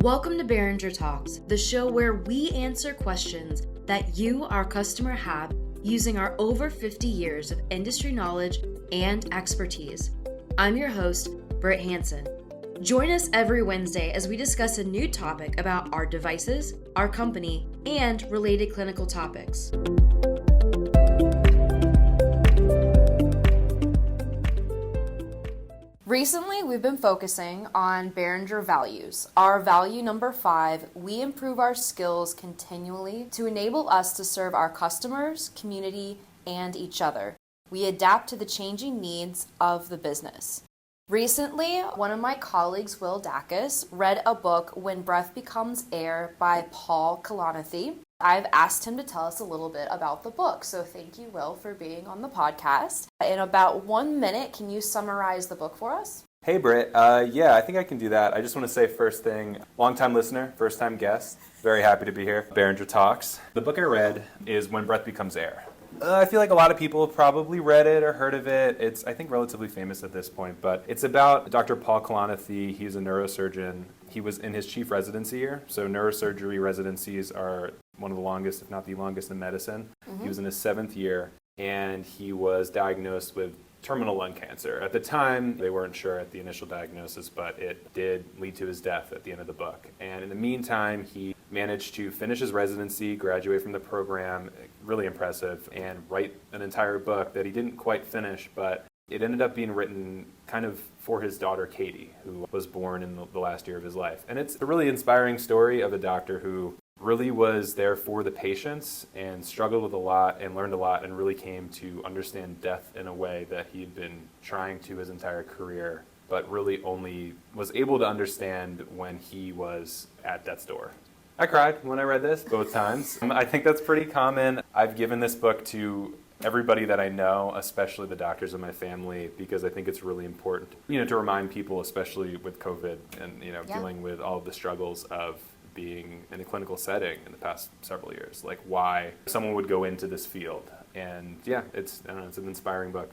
Welcome to Behringer Talks, the show where we answer questions that you, our customer, have using our over 50 years of industry knowledge and expertise. I'm your host, Brit Hanson. Join us every Wednesday as we discuss a new topic about our devices, our company, and related clinical topics. Recently, we've been focusing on Behringer values. Our value number 5, we improve our skills continually to enable us to serve our customers, community, and each other. We adapt to the changing needs of the business. Recently, one of my colleagues, Will Dackis, read a book, When Breath Becomes Air by Paul Kalanithi. I've asked him to tell us a little bit about the book, so thank you, Will, for being on the podcast. In about 1 minute, can you summarize the book for us? Hey, Brit. Yeah, I think I can do that. I just want to say first thing, long-time listener, first-time guest, very happy to be here. Behringer Talks. The book I read is When Breath Becomes Air. I feel like a lot of people have probably read it or heard of it. It's, I think, relatively famous at this point, but it's about Dr. Paul Kalanithi. He's a neurosurgeon. He was in his chief residency year, so neurosurgery residencies are one of the longest, if not the longest, in medicine. Mm-hmm. He was in his 7th year, and he was diagnosed with terminal lung cancer. At the time, they weren't sure at the initial diagnosis, but it did lead to his death at the end of the book. And in the meantime, he managed to finish his residency, graduate from the program, really impressive, and write an entire book that he didn't quite finish, but it ended up being written kind of for his daughter, Katie, who was born in the last year of his life. And it's a really inspiring story of a doctor who really was there for the patients and struggled with a lot and learned a lot and really came to understand death in a way that he'd been trying to his entire career, but really only was able to understand when he was at death's door. I cried when I read this both times. I think that's pretty common. I've given this book to everybody that I know, especially the doctors in my family, because I think it's really important, to remind people, especially with COVID and, dealing with all of the struggles of being in a clinical setting in the past several years, like why someone would go into this field. And yeah, it's an inspiring book.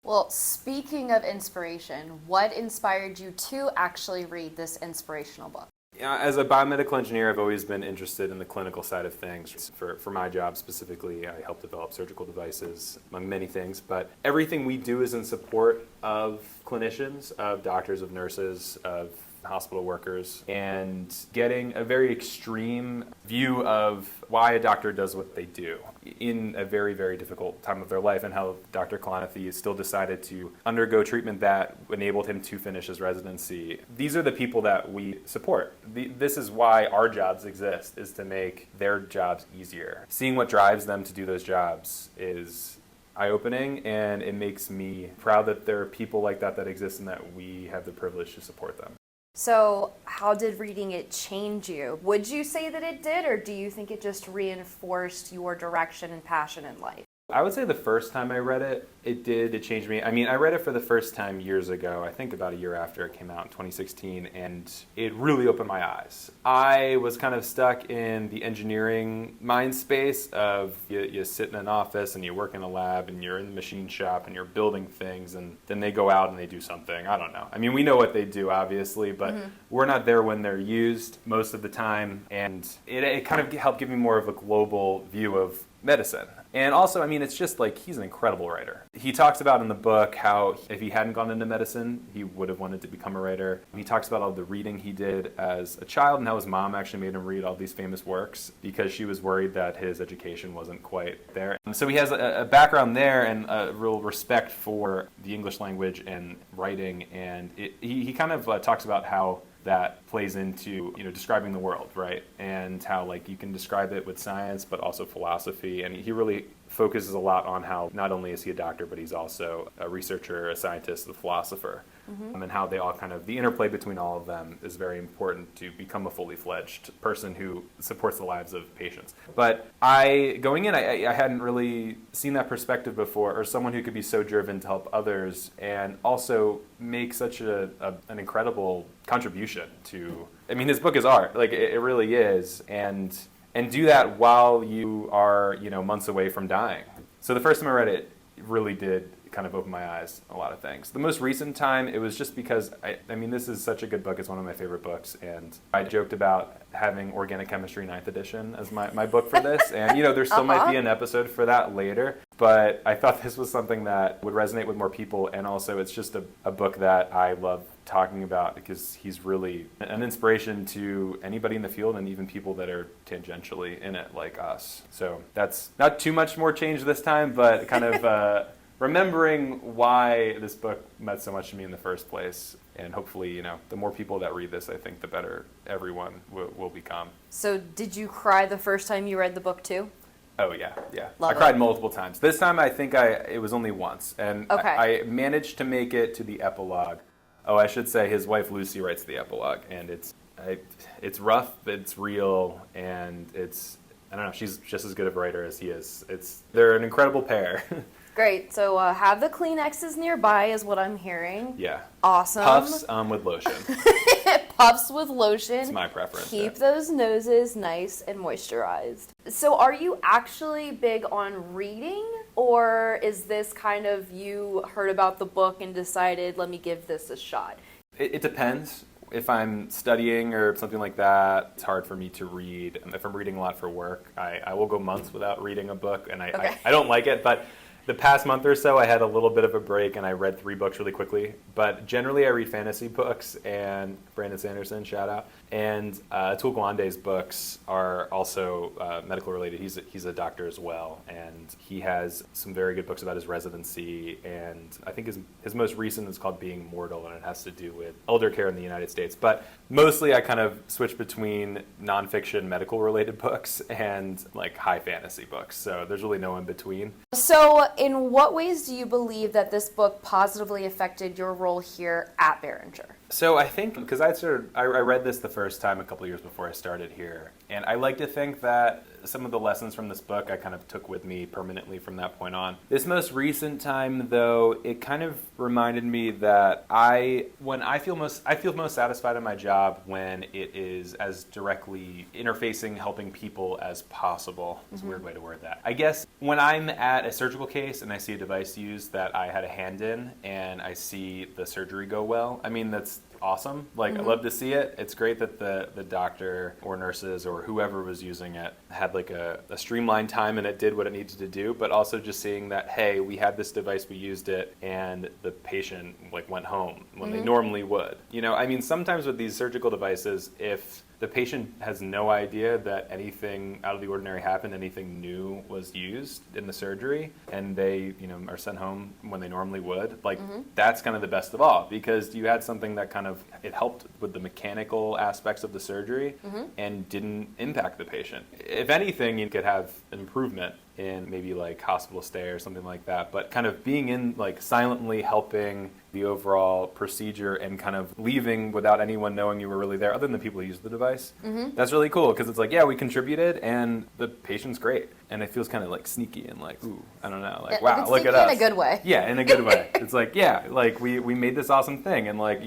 Well, speaking of inspiration, what inspired you to actually read this inspirational book? As a biomedical engineer, I've always been interested in the clinical side of things. For my job specifically, I help develop surgical devices, among many things. But everything we do is in support of clinicians, of doctors, of nurses, of hospital workers, and getting a very extreme view of why a doctor does what they do in a very, very difficult time of their life, and how Dr. Kalanithi still decided to undergo treatment that enabled him to finish his residency. These are the people that we support. This is why our jobs exist, is to make their jobs easier. Seeing what drives them to do those jobs is eye-opening, and it makes me proud that there are people like that exist and that we have the privilege to support them. So how did reading it change you? Would you say that it did, or do you think it just reinforced your direction and passion in life? I would say the first time I read it, it did. It changed me. I mean, I read it for the first time years ago, I think about a year after it came out in 2016, and it really opened my eyes. I was kind of stuck in the engineering mind space of you sit in an office and you work in a lab and you're in the machine shop and you're building things, and then they go out and they do something. I don't know. I mean, we know what they do, obviously, but we're not there when they're used most of the time, and it kind of helped give me more of a global view of medicine. And also, I mean, it's just like, he's an incredible writer. He talks about in the book how if he hadn't gone into medicine, he would have wanted to become a writer. He talks about all the reading he did as a child and how his mom actually made him read all these famous works because she was worried that his education wasn't quite there. So he has a background there and a real respect for the English language and writing. And he kind of talks about how that plays into, describing the world, right? And how, you can describe it with science, but also philosophy. And he really focuses a lot on how not only is he a doctor, but he's also a researcher, a scientist, a philosopher. And how they all the interplay between all of them is very important to become a fully fledged person who supports the lives of patients. But going in, I hadn't really seen that perspective before, or someone who could be so driven to help others and also make such an incredible contribution to, his book is art, it really is, and do that while you are, months away from dying. So the first time I read it, really did kind of opened my eyes a lot of things. The most recent time, it was just because, I mean, this is such a good book. It's one of my favorite books. And I joked about having Organic Chemistry 9th edition as my book for this. And, there still might be an episode for that later. But I thought this was something that would resonate with more people. And also, it's just a book that I love talking about because he's really an inspiration to anybody in the field and even people that are tangentially in it like us. So that's not too much more change this time, but kind of remembering why this book meant so much to me in the first place. And hopefully, the more people that read this, I think the better everyone will become. So did you cry the first time you read the book too? Oh, yeah. Love I cried it. multiple times. This time, I think it was only once. And Okay. I managed to make it to the epilogue. Oh, I should say his wife Lucy writes the epilogue. And it's rough, it's real, and I don't know, she's just as good of a writer as he is. They're an incredible pair. Great. So have the Kleenexes nearby is what I'm hearing. Yeah. Awesome. Puffs with lotion. Puffs with lotion. It's my preference. Keep those noses nice and moisturized. So are you actually big on reading, or is this kind of you heard about the book and decided, let me give this a shot? It depends. If I'm studying or something like that, it's hard for me to read. If I'm reading a lot for work, I will go months without reading a book, and I don't like it, but the past month or so, I had a little bit of a break, and I read 3 books really quickly. But generally, I read fantasy books, and Brandon Sanderson, shout out. And Atul Gawande's books are also medical related. He's a doctor as well, and he has some very good books about his residency. And I think his most recent is called Being Mortal, and it has to do with elder care in the United States. But mostly, I kind of switch between nonfiction medical related books and like high fantasy books. So there's really no in between. So in what ways do you believe that this book positively affected your role here at Behringer? So I think, because I read this the first time a couple years before I started here, and I like to think that some of the lessons from this book I kind of took with me permanently from that point on. This most recent time, though, it kind of reminded me that I feel most satisfied in my job when it is as directly interfacing, helping people as possible. It's a weird way to word that. I guess when I'm at a surgical case and I see a device used that I had a hand in and I see the surgery go well, I mean, that's awesome. Like, I love to see it. It's great that the doctor or nurses or whoever was using it had like a streamlined time and it did what it needed to do, but also just seeing that, hey, we had this device, we used it, and the patient like went home when they normally would. I mean, sometimes with these surgical devices, if the patient has no idea that anything out of the ordinary happened, anything new was used in the surgery, and they, are sent home when they normally would. Like, that's kind of the best of all, because you had something that kind of, it helped with the mechanical aspects of the surgery and didn't impact the patient. If anything, you could have improvement in maybe like hospital stay or something like that, but kind of being in, like, silently helping the overall procedure and kind of leaving without anyone knowing you were really there other than the people who use the device. That's really cool, because it's like, yeah, we contributed and the patient's great, and it feels kind of like sneaky and like, ooh, I don't know, like, wow, look at us. In a good way. Yeah, in a good way. It's like, yeah, like we made this awesome thing, and like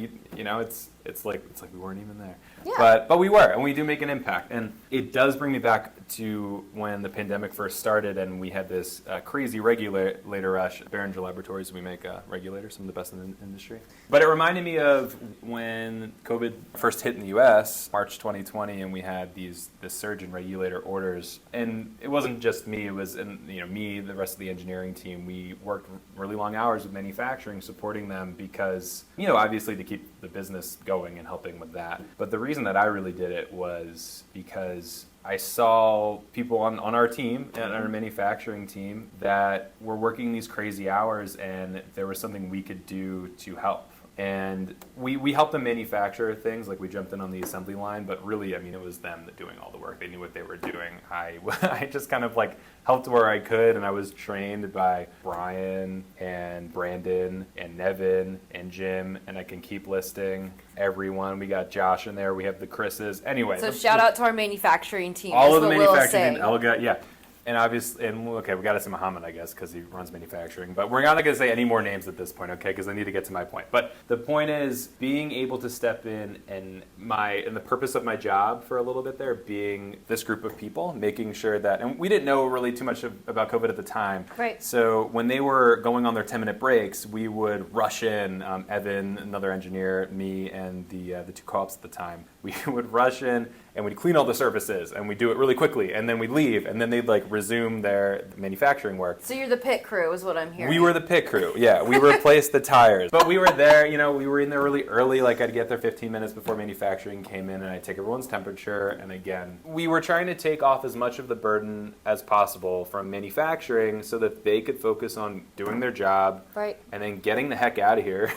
it's like we weren't even there. Yeah. But we were, and we do make an impact. And it does bring me back to when the pandemic first started and we had this crazy regulator rush. At Behringer Laboratories, we make regulators, some of the best in the industry. But it reminded me of when COVID first hit in the U.S., March 2020, and we had this surge in regulator orders. And it wasn't just me, it was me, the rest of the engineering team. We worked really long hours with manufacturing, supporting them because, obviously to keep the business going and helping with that. But the reason that I really did it was because I saw people on our team and our manufacturing team that were working these crazy hours, and there was something we could do to help. And we helped them manufacture things, like we jumped in on the assembly line, but really, I mean, it was them that doing all the work. They knew what they were doing. I just kind of like helped where I could, and I was trained by Brian and Brandon and Nevin and Jim, and I can keep listing everyone. We got Josh in there. We have the Chris's. Anyway. So shout out to our manufacturing team. All of the manufacturing team, Elga, yeah. And obviously, and okay, we got to say Muhammad, I guess, because he runs manufacturing. But we're not going to say any more names at this point, okay? Because I need to get to my point. But the point is being able to step in and the purpose of my job for a little bit there being this group of people, making sure that, and we didn't know really too much about COVID at the time. Right. So when they were going on their 10-minute breaks, we would rush in. Evan, another engineer, me, and the two co-ops at the time. We would rush in and we'd clean all the surfaces and we'd do it really quickly and then we'd leave and then they'd like resume their manufacturing work. So you're the pit crew is what I'm hearing. We were the pit crew, yeah. We replaced the tires. But we were there, we were in there really early, like I'd get there 15 minutes before manufacturing came in and I'd take everyone's temperature. And again, we were trying to take off as much of the burden as possible from manufacturing so that they could focus on doing their job. Right. And then getting the heck out of here,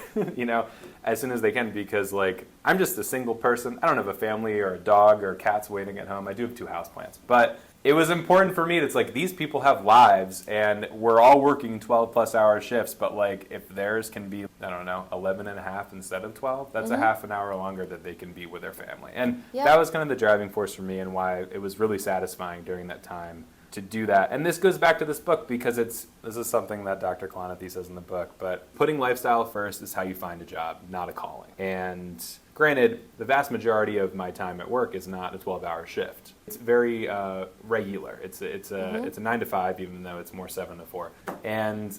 as soon as they can, because like I'm just a single person. I don't have a family or a dog or cats waiting at home. I do have 2 houseplants. But it was important for me. It's like these people have lives and we're all working 12 plus hour shifts. But like if theirs can be, 11 and a half instead of 12, that's a half an hour longer that they can be with their family. And that was kind of the driving force for me and why it was really satisfying during that time to do that. And this goes back to this book because this is something that Dr. Kalanithi says in the book, but putting lifestyle first is how you find a job, not a calling. And granted, the vast majority of my time at work is not a 12-hour shift. It's very regular. It's a 9 to 5, even though it's more 7 to 4, and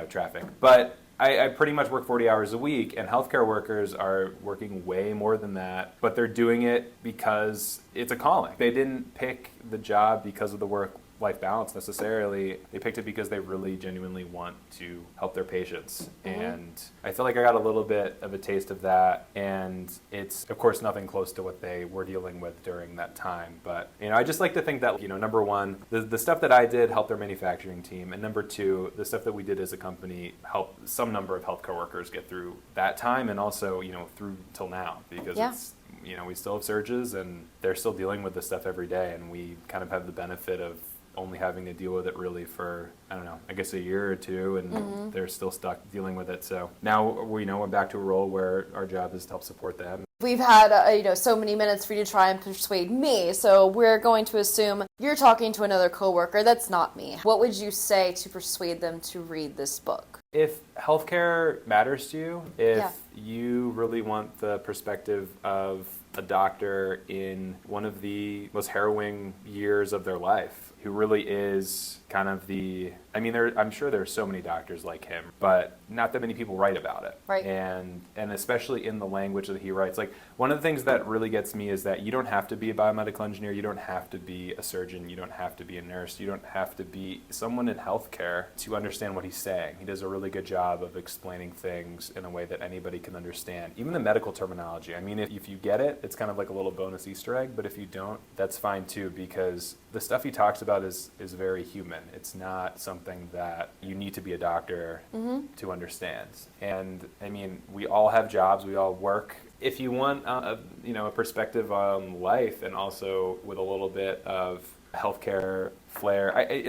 traffic. But I pretty much work 40 hours a week, and healthcare workers are working way more than that, but they're doing it because it's a calling. They didn't pick the job because of the work-life balance necessarily. They picked it because they really genuinely want to help their patients. And I feel like I got a little bit of a taste of that, and it's, of course, nothing close to what they were dealing with during that time. But, I just like to think that, number one, the stuff that I did helped their manufacturing team, and number two, the stuff that we did as a company helped some number of healthcare workers get through that time and also, through till now, because it's, we still have surges and they're still dealing with this stuff every day, and we kind of have the benefit of only having to deal with it really for, I guess a year or two, and they're still stuck dealing with it. So now we're back to a role where our job is to help support them. We've had so many minutes for you to try and persuade me, so we're going to assume you're talking to another coworker. That's not me. What would you say to persuade them to read this book? If healthcare matters to you, if you really want the perspective of a doctor in one of the most harrowing years of their life, who really is kind of I'm sure there are so many doctors like him, but not that many people write about it. Right. And especially in the language that he writes. Like, one of the things that really gets me is that you don't have to be a biomedical engineer, you don't have to be a surgeon, you don't have to be a nurse, you don't have to be someone in healthcare to understand what he's saying. He does a really good job of explaining things in a way that anybody can understand. Even the medical terminology. If you get it, it's kind of like a little bonus Easter egg, but if you don't, that's fine too, because the stuff he talks about is very human. It's not something that you need to be a doctor to understand. And we all have jobs, we all work. If you want a perspective on life, and also with a little bit of healthcare flair, I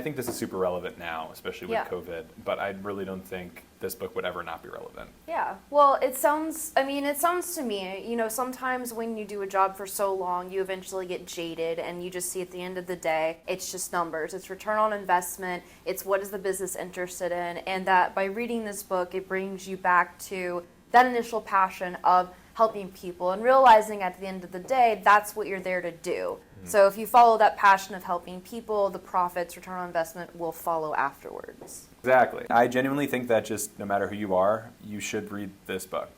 think this is super relevant now, especially with COVID, but I really don't think this book would ever not be relevant. Yeah, well, it sounds to me, sometimes when you do a job for so long, you eventually get jaded and you just see at the end of the day, it's just numbers. It's return on investment. It's what is the business interested in. And that by reading this book, it brings you back to that initial passion of helping people and realizing at the end of the day, that's what you're there to do. So if you follow that passion of helping people, the profits, return on investment will follow afterwards. Exactly. I genuinely think that just no matter who you are, you should read this book.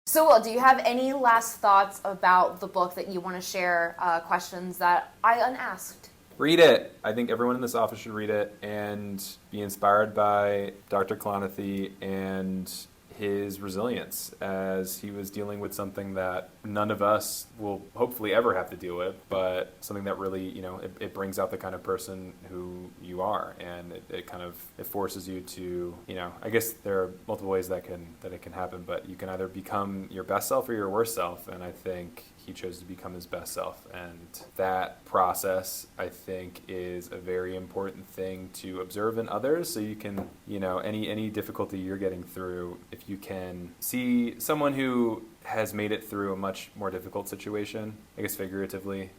So, Will, do you have any last thoughts about the book that you want to share, questions that I unasked? Read it. I think everyone in this office should read it and be inspired by Dr. Kalanithi and his resilience as he was dealing with something that none of us will hopefully ever have to deal with, but something that really, it brings out the kind of person who you are, and it forces you to, I guess there are multiple ways that it can happen, but you can either become your best self or your worst self, and I think he chose to become his best self. And that process, I think, is a very important thing to observe in others. So you can, any difficulty you're getting through, if you can see someone who has made it through a much more difficult situation, I guess figuratively,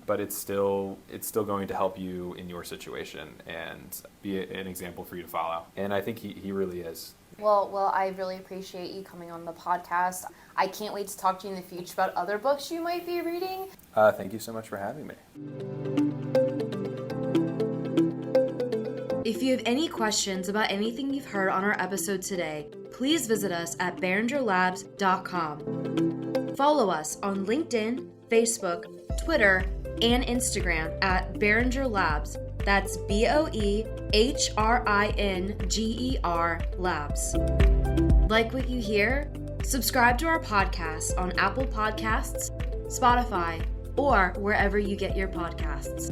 but it's still going to help you in your situation and be an example for you to follow. And I think he really is. Well, I really appreciate you coming on the podcast. I can't wait to talk to you in the future about other books you might be reading. Thank you so much for having me. If you have any questions about anything you've heard on our episode today, please visit us at behringerlabs.com. Follow us on LinkedIn, Facebook, Twitter, and Instagram at Behringer Labs. That's BOEHRINGER Labs. Like what you hear? Subscribe to our podcast on Apple Podcasts, Spotify, or wherever you get your podcasts.